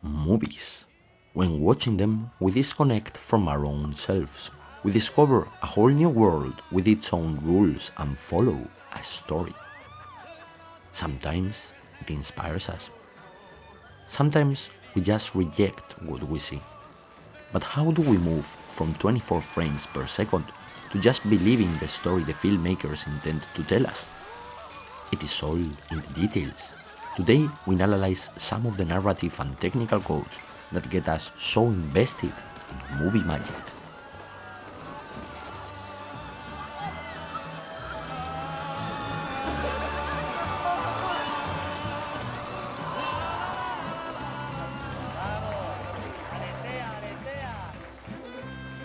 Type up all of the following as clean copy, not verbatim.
Movies. When watching them, we disconnect from our own selves. We discover a whole new world with its own rules and follow a story. Sometimes it inspires us. Sometimes we just reject what we see. But how do we move from 24 frames per second to just believing the story the filmmakers intend to tell us? It is all in the details. Today we analyze some of the narrative and technical codes that get us so invested in movie magic.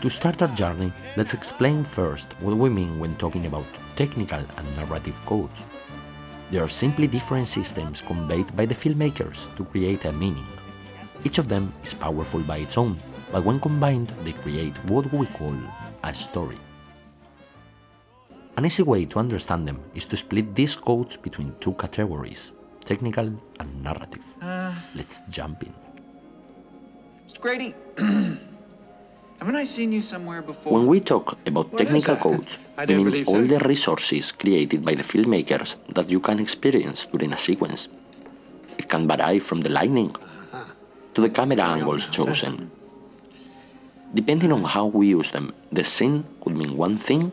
To start our journey, let's explain first what we mean when talking about technical and narrative codes. They are simply different systems conveyed by the filmmakers to create a meaning. Each of them is powerful by its own, but when combined they create what we call a story. An easy way to understand them is to split these codes between two categories, technical and narrative. Let's jump in. Mr. Grady, haven't I seen you somewhere before? When we talk about technical codes, we mean all the resources created by the filmmakers that you can experience during a sequence. It can vary from the lighting to the camera angles chosen. Depending on how we use them, the scene could mean one thing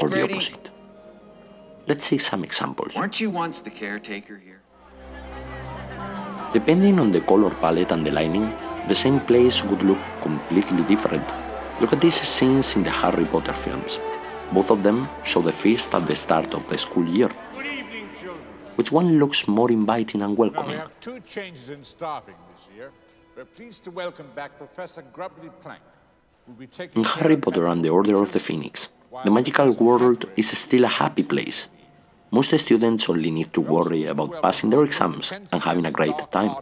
or the opposite. Let's see some examples. Weren't you once the caretaker here? Depending on the color palette and the lighting, the same place would look completely different. Look at these scenes in the Harry Potter films. Both of them show the feast at the start of the school year. Good evening, children. Which one looks more inviting and Now, we welcoming? have two changes in staffing this year. We're pleased to welcome back Professor Grubbly Plank, who will be taking In care Harry of Potter and the medical Order of the features, Phoenix, while the magical Professor world Hagrid is still a happy place. Most students only need to worry about passing their exams and having a great time.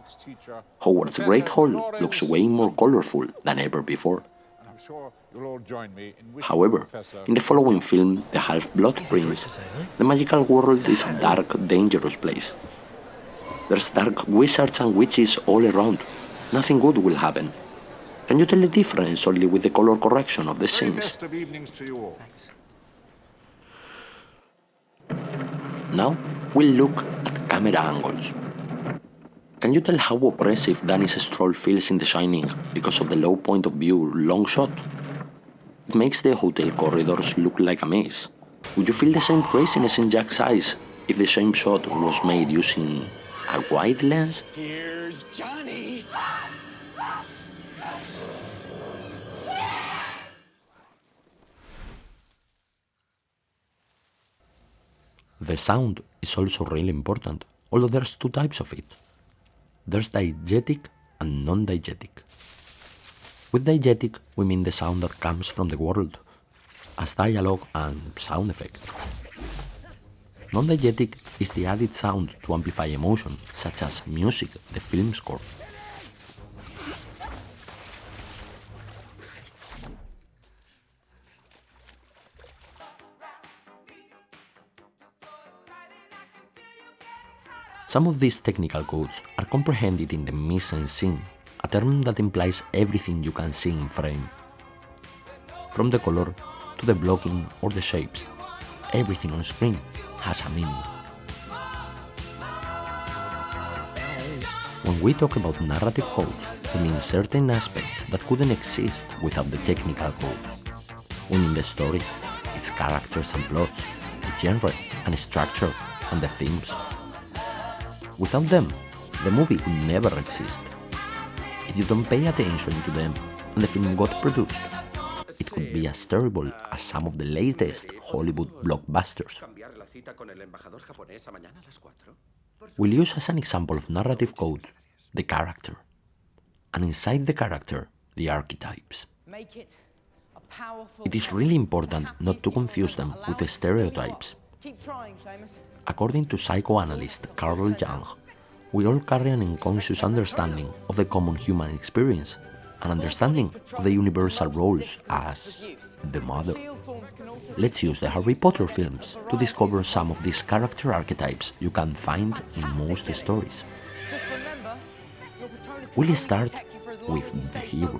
Hogwarts Great Hall looks way more colorful than ever before. And I'm sure you'll all join me in wishing However, Professor in the following film, The Half-Blood Prince, the magical world is a dark, dangerous place. There's dark wizards and witches all around. Nothing good will happen. Can you tell the difference only with the color correction of the very scenes? best of evenings to you all. Now, we'll look at camera angles. Can you tell how oppressive Danny's stroll feels in The Shining because of the low point of view long shot? It makes the hotel corridors look like a maze. Would you feel the same craziness in Jack's eyes if the same shot was made using a wide lens? Here's Johnny. The sound is also really important, although there's two types of it. There's diegetic and non-diegetic. With diegetic, we mean the sound that comes from the world, as dialogue and sound effects. Non-diegetic is the added sound to amplify emotion, such as music, the film score. Some of these technical codes are comprehended in the mise-en-scene, a term that implies everything you can see in frame. From the color to the blocking or the shapes, everything on screen has a meaning. When we talk about narrative codes, we mean certain aspects that couldn't exist without the technical codes. We mean the story, its characters and plots, the genre and structure, and the themes. Without them, the movie would never exist. If you don't pay attention to them and the film got produced, it could be as terrible as some of the latest Hollywood blockbusters. We'll use as an example of narrative code the character, and inside the character, the archetypes. It is really important not to confuse them with the stereotypes. According to psychoanalyst Carl Jung, we all carry an unconscious understanding of the common human experience, an understanding of the universal roles as the mother. Let's use the Harry Potter films to discover some of these character archetypes you can find in most stories. We'll start with the hero,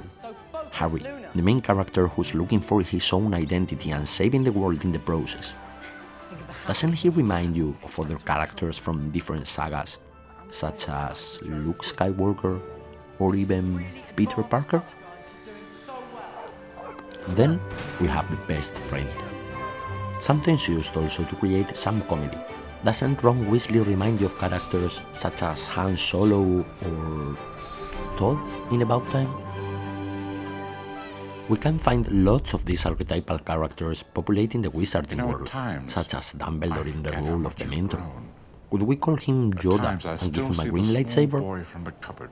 Harry, the main character who's looking for his own identity and saving the world in the process. Doesn't he remind you of other characters from different sagas, such as Luke Skywalker or even Peter Parker? Then we have the best friend, sometimes used also to create some comedy. Doesn't Ron Weasley remind you of characters such as Han Solo or Todd in About Time? We can find lots of these archetypal characters populating the wizarding world, such as Dumbledore in the role of the mentor. Could we call him Yoda and give him a green lightsaber? Boy from the cupboard.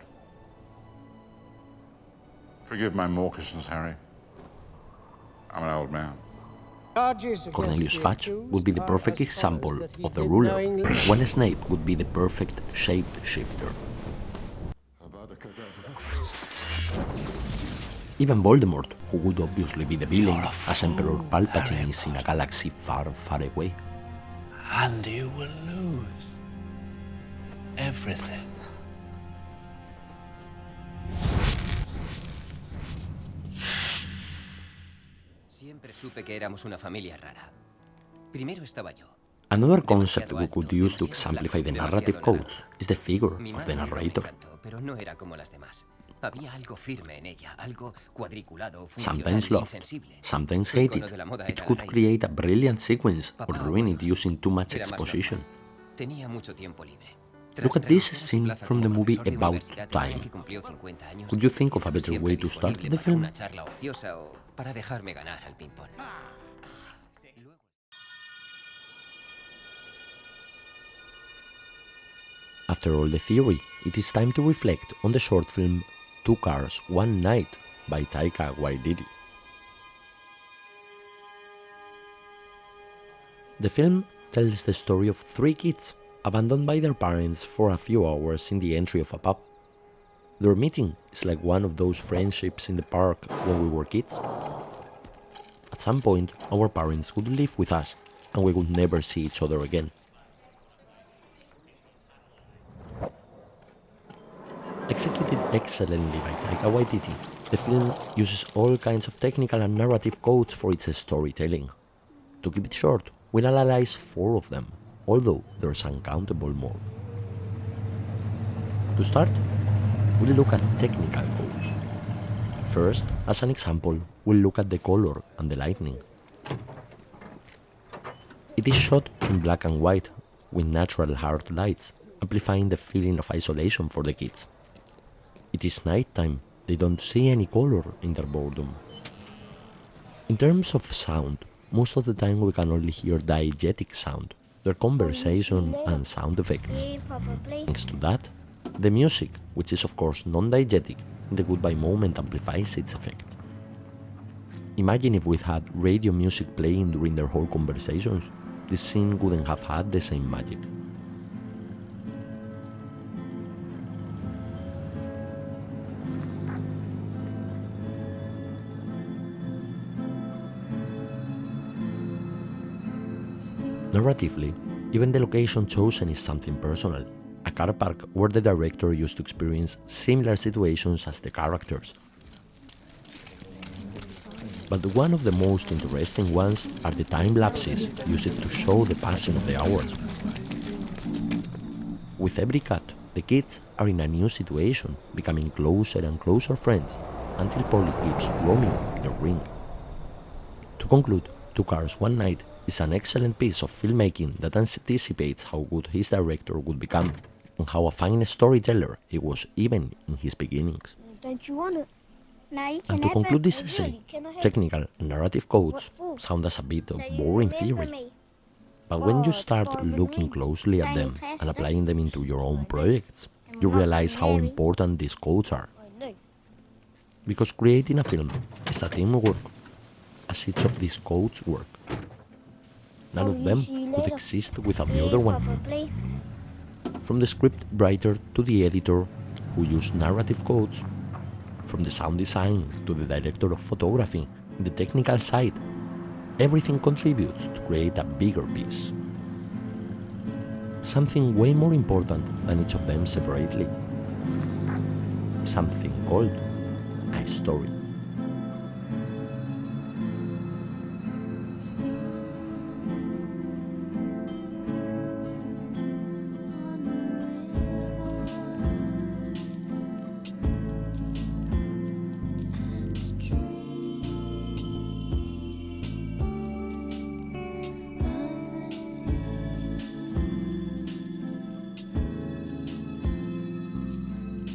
Forgive my mawkishness, Harry. I'm an old man. Cornelius Fudge would be the perfect example of the ruler, when Snape would be the perfect shapeshifter. Even Voldemort, who would obviously be the villain, as Emperor Palpatine is in a galaxy far, far away. And you will lose everything. Siempre supe que éramos una familia rara. Primero estaba yo. Another concept we could use to exemplify the narrative codes is the figure of the narrator. Pero no era como las demás. Había algo firme en ella, algo cuadriculado, Sometimes loved, sometimes hated. It could create a brilliant sequence or ruin it using too much exposition. Tenía mucho tiempo libre. Look at this scene from the movie About Time. Could you think of a better way to start the film? Para dejarme ganar al ping-pong. After all the theory, it is time to reflect on the short film 2 Cars, 1 Night by Taika Waititi. The film tells the story of 3 kids abandoned by their parents for a few hours in the entry of a pub. Their meeting is like one of those friendships in the park when we were kids. At some point, our parents would live with us, and we would never see each other again. Executed excellently by Taika Waititi, the film uses all kinds of technical and narrative codes for its storytelling. To keep it short, we'll analyze 4 of them, although there's uncountable more. To start, we'll look at technical codes. First, as an example, we'll look at the color and the lighting. It is shot in black and white, with natural hard lights, amplifying the feeling of isolation for the kids. It is nighttime, they don't see any color in their boredom. In terms of sound, most of the time we can only hear diegetic sound, their conversation and sound effects. Thanks to that, the music, which is of course non-diegetic, in the goodbye moment amplifies its effect. Imagine if we had radio music playing during their whole conversations, this scene wouldn't have had the same magic. Narratively, even the location chosen is something personal, a car park where the director used to experience similar situations as the characters. But one of the most interesting ones are the time lapses used to show the passing of the hours. With every cut, the kids are in a new situation, becoming closer and closer friends, until Polly gives Romeo the ring. To conclude, 2 Cars, 1 Night is an excellent piece of filmmaking that anticipates how good his director would become, and how a fine storyteller he was even in his beginnings. Don't you want it? No, you can And to have conclude it. this Oh, essay, really? Can I have technical and narrative codes What for? sound as a bit of So you boring remember theory, me? but when you For start Diamond looking Ring, closely at tiny them and plastic, applying them into your own projects, and you Rock realize and how Mary. important these codes are. I know. Because creating a film is a teamwork, as each of these codes work. None Oh, of them see you could later. exist without the Yeah, other one. probably. From the script writer to the editor, who used narrative codes, from the sound design to the director of photography, the technical side, everything contributes to create a bigger piece. Something way more important than each of them separately. something called a story.